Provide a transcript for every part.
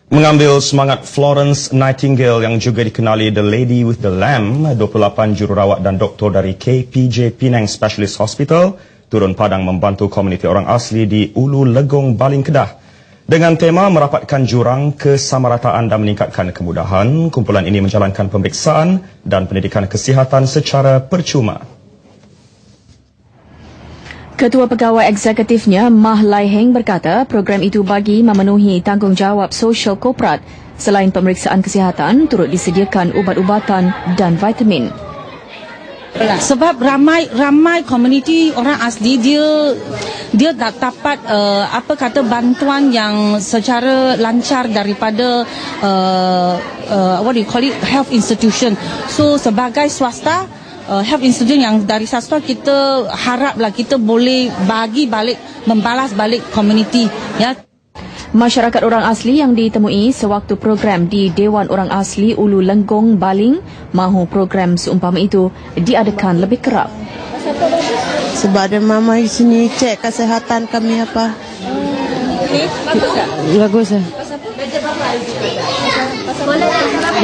Mengambil semangat Florence Nightingale yang juga dikenali The Lady with the Lamb, 28 jururawat dan doktor dari KPJ Penang Specialist Hospital turun padang membantu komuniti orang asli di Ulu Legong, Baling, Kedah. Dengan tema merapatkan jurang kesamarataan dan meningkatkan kemudahan, kumpulan ini menjalankan pemeriksaan dan pendidikan kesihatan secara percuma. Ketua Pegawai Eksekutifnya, Mah Lai Heng berkata program itu bagi memenuhi tanggungjawab sosial korporat. Selain pemeriksaan kesihatan, turut disediakan ubat-ubatan dan vitamin. Sebab ramai komuniti orang asli dia tak dapat bantuan yang secara lancar daripada health institution. So sebagai swasta, health institution yang dari swasta, kita haraplah kita boleh bagi balik, membalas balik komuniti, ya. Masyarakat orang asli yang ditemui sewaktu program di Dewan Orang Asli Ulu Lenggong, Baling mahu program seumpama itu diadakan lebih kerap. Sebab ada mama di sini cek kesihatan kami apa. Bagus lah.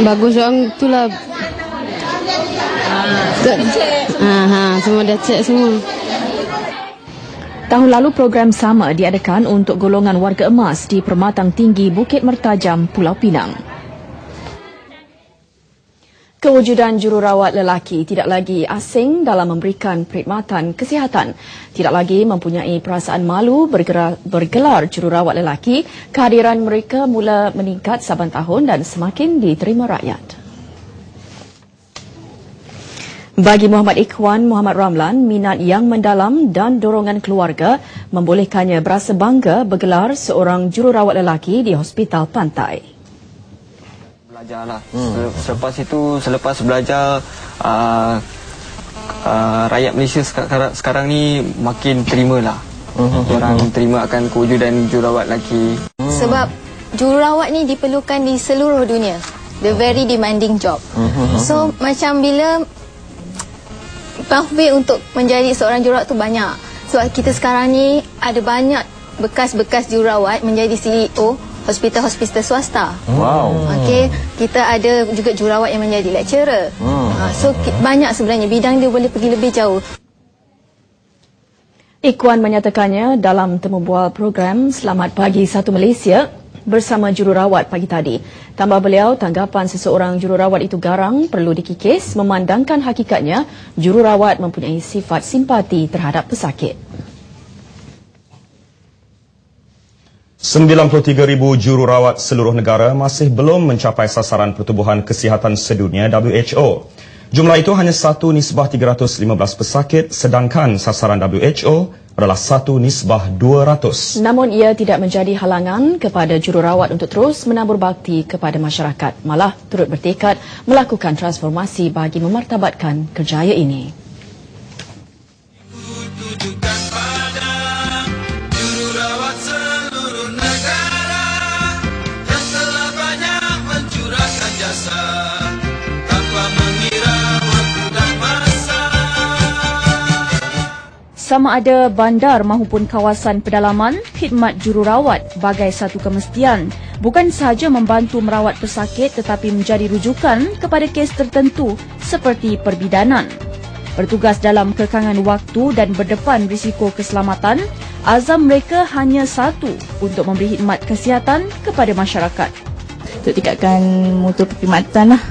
Bagus orang itulah. Semua dah cek semua. Tahun lalu program sama diadakan untuk golongan warga emas di Permatang Tinggi Bukit Mertajam, Pulau Pinang. Kewujudan jururawat lelaki tidak lagi asing dalam memberikan perkhidmatan kesihatan. Tidak lagi mempunyai perasaan malu bergelar jururawat lelaki. Kehadiran mereka mula meningkat saban tahun dan semakin diterima rakyat. Bagi Muhammad Ikhwan Muhammad Ramlan, minat yang mendalam dan dorongan keluarga membolehkannya berasa bangga bergelar seorang jururawat lelaki di Hospital Pantai. Belajarlah. Selepas belajar, rakyat Malaysia sekarang ni makin terimalah. Orang terima akan kewujudan jururawat lelaki. Sebab jururawat ni diperlukan di seluruh dunia. The very demanding job. So macam bila pathway untuk menjadi seorang jururawat tu banyak. Sebab kita sekarang ni ada banyak bekas-bekas jururawat menjadi CEO hospital-hospital swasta. Wow. Okey, kita ada juga jururawat yang menjadi lecturer. So banyak sebenarnya bidang dia boleh pergi lebih jauh. Ikhwan menyatakannya dalam temu bual program Selamat Pagi Satu Malaysia bersama jururawat pagi tadi. Tambah beliau, tanggapan seseorang jururawat itu garang perlu dikikis memandangkan hakikatnya jururawat mempunyai sifat simpati terhadap pesakit. 93,000 jururawat seluruh negara masih belum mencapai sasaran Pertubuhan Kesihatan Sedunia WHO. Jumlah itu hanya 1:315 pesakit, sedangkan sasaran WHO adalah 1:200. Namun ia tidak menjadi halangan kepada jururawat untuk terus menabur bakti kepada masyarakat. Malah turut bertekad melakukan transformasi bagi memartabatkan kerjaya ini. Sama ada bandar maupun kawasan pedalaman, khidmat jururawat bagai satu kemestian. Bukan sahaja membantu merawat pesakit tetapi menjadi rujukan kepada kes tertentu seperti perbidanan. Bertugas dalam kekangan waktu dan berdepan risiko keselamatan, azam mereka hanya satu untuk memberi khidmat kesihatan kepada masyarakat. Untuk tingkatkan mutu perkhidmatan lah.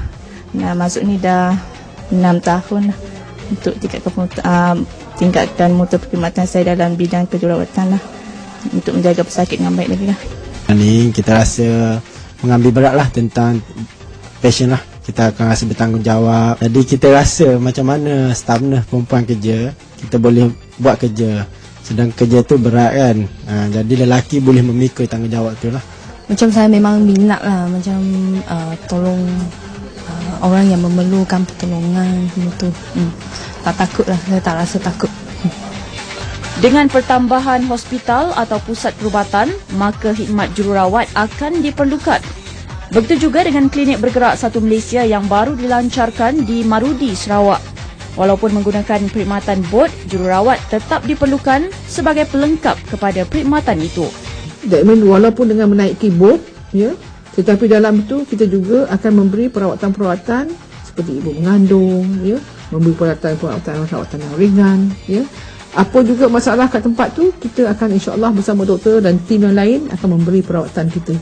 Masuk ni dah 6 tahun lah. Untuk tingkatkan mutu perkhidmatan saya dalam bidang kejururawatan lah, untuk menjaga pesakit dengan baik lagi lah. Ini kita rasa mengambil berat lah tentang pasien lah. Kita akan rasa bertanggungjawab. Jadi kita rasa macam mana stamina perempuan kerja, kita boleh buat kerja. Sedang kerja tu berat kan. Jadi lelaki boleh memikul tanggungjawab tu lah. Macam saya memang minat lah, macam tolong orang yang memerlukan pertolongan tu. Tak takut lah, saya tak rasa takut. Dengan pertambahan hospital atau pusat perubatan, maka khidmat jururawat akan diperlukan. Begitu juga dengan klinik bergerak Satu Malaysia yang baru dilancarkan di Marudi, Sarawak. Walaupun menggunakan perkhidmatan bot, jururawat tetap diperlukan sebagai pelengkap kepada perkhidmatan itu. Walaupun dengan menaiki bot, ya, Tetapi dalam itu kita juga akan memberi perawatan-perawatan seperti ibu mengandung, ya, memberi perawatan yang ringan, ya. Apa juga masalah kat tempat tu, kita akan insya-Allah bersama doktor dan tim yang lain akan memberi perawatan kita.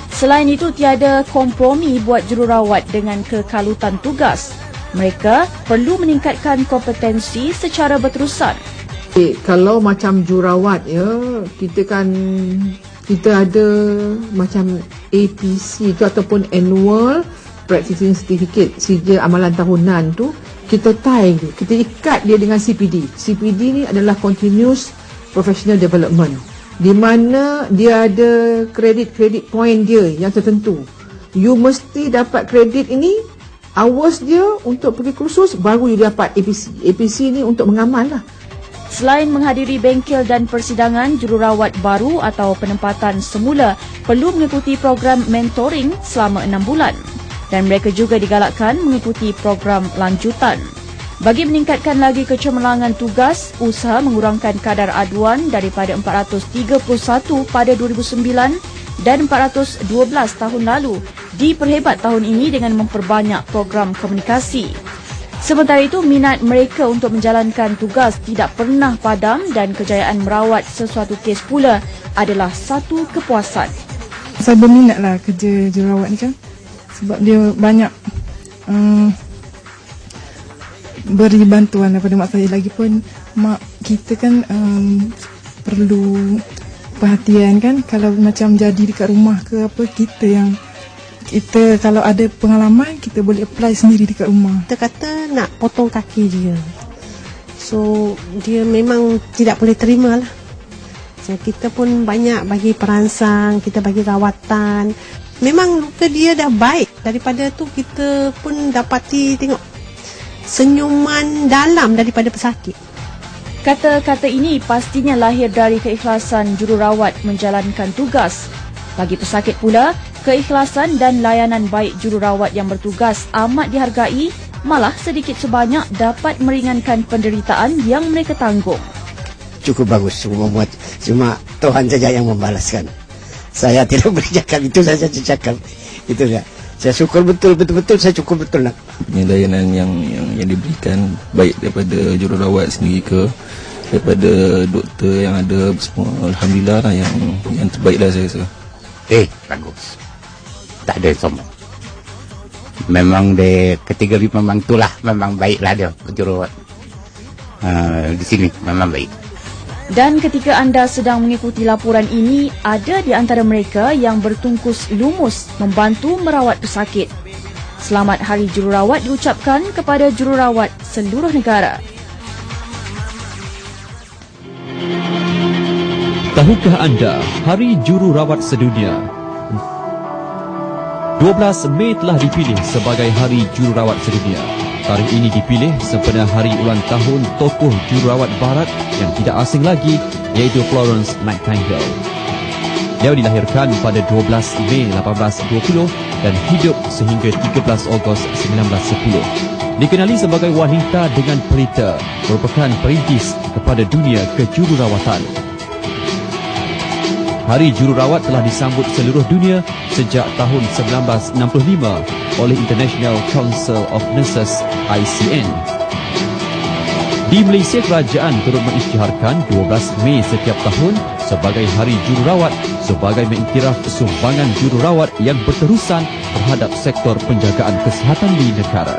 Selain itu, tiada kompromi buat jururawat dengan kekalutan tugas. Mereka perlu meningkatkan kompetensi secara berterusan. Kalau macam jururawat, ya, kita ada macam APC tu ataupun Annual Practicing Certificate, sijil amalan tahunan tu, kita tie dia, kita ikat dia dengan CPD. CPD ni adalah Continuous Professional Development, di mana dia ada kredit point dia yang tertentu. You mesti dapat kredit ini, hours dia untuk pergi kursus, baru you dapat APC. APC ni untuk mengamal lah. Selain menghadiri bengkel dan persidangan, jururawat baru atau penempatan semula perlu mengikuti program mentoring selama 6 bulan. Dan mereka juga digalakkan mengikuti program lanjutan. Bagi meningkatkan lagi kecemerlangan tugas, usaha mengurangkan kadar aduan daripada 431 pada 2009 dan 412 tahun lalu diperhebat tahun ini dengan memperbanyak program komunikasi. Sementara itu, minat mereka untuk menjalankan tugas tidak pernah padam dan kejayaan merawat sesuatu kes pula adalah satu kepuasan. Saya berminatlah kerja jururawat ni kan, sebab dia banyak beri bantuan daripada mak saya. Lagipun mak kita kan perlu perhatian kan, kalau macam jadi dekat rumah ke apa, kita kalau ada pengalaman kita boleh apply sendiri dekat rumah. Kita kata nak potong kaki dia, so dia memang tidak boleh terima lah. So kita pun banyak bagi perangsang, kita bagi rawatan. Memang luka dia dah baik, daripada tu kita pun dapati tengok senyuman dalam daripada pesakit. Kata-kata ini pastinya lahir dari keikhlasan jururawat menjalankan tugas. Bagi pesakit pula, keikhlasan dan layanan baik jururawat yang bertugas amat dihargai, malah sedikit sebanyak dapat meringankan penderitaan yang mereka tanggung. Cukup bagus semua, cuma Tuhan saja yang membalaskan. Saya tidak boleh cakap, itu saja saya cakap. Itu saja. Saya syukur betul-betul saya cukup betul nak. Layanan yang diberikan baik daripada jururawat sendiri ke daripada doktor yang ada semua, alhamdulillah lah, yang terbaiklah saya rasa. Bagus. Tak ada sombong. Memang dia ketiga memang itulah, memang baiklah dia jururawat. Di sini memang baik. Dan ketika anda sedang mengikuti laporan ini, ada di antara mereka yang bertungkus lumus membantu merawat pesakit. Selamat Hari Jururawat diucapkan kepada jururawat seluruh negara. Tahukah anda Hari Jururawat Sedunia? 12 Mei telah dipilih sebagai Hari Jururawat Sedunia. Tarikh ini dipilih sempena hari ulang tahun tokoh jururawat barat yang tidak asing lagi, iaitu Florence Nightingale. Beliau dilahirkan pada 12 Mei 1820 dan hidup sehingga 13 Ogos 1910. Dikenali sebagai wanita dengan pelita, merupakan perintis kepada dunia kejururawatan. Hari Jururawat telah disambut seluruh dunia sejak tahun 1965 oleh International Council of Nurses (ICN). Di Malaysia, kerajaan turut mengisytiharkan 12 Mei setiap tahun sebagai Hari Jururawat sebagai mengiktiraf sumbangan jururawat yang berterusan terhadap sektor penjagaan kesihatan di negara.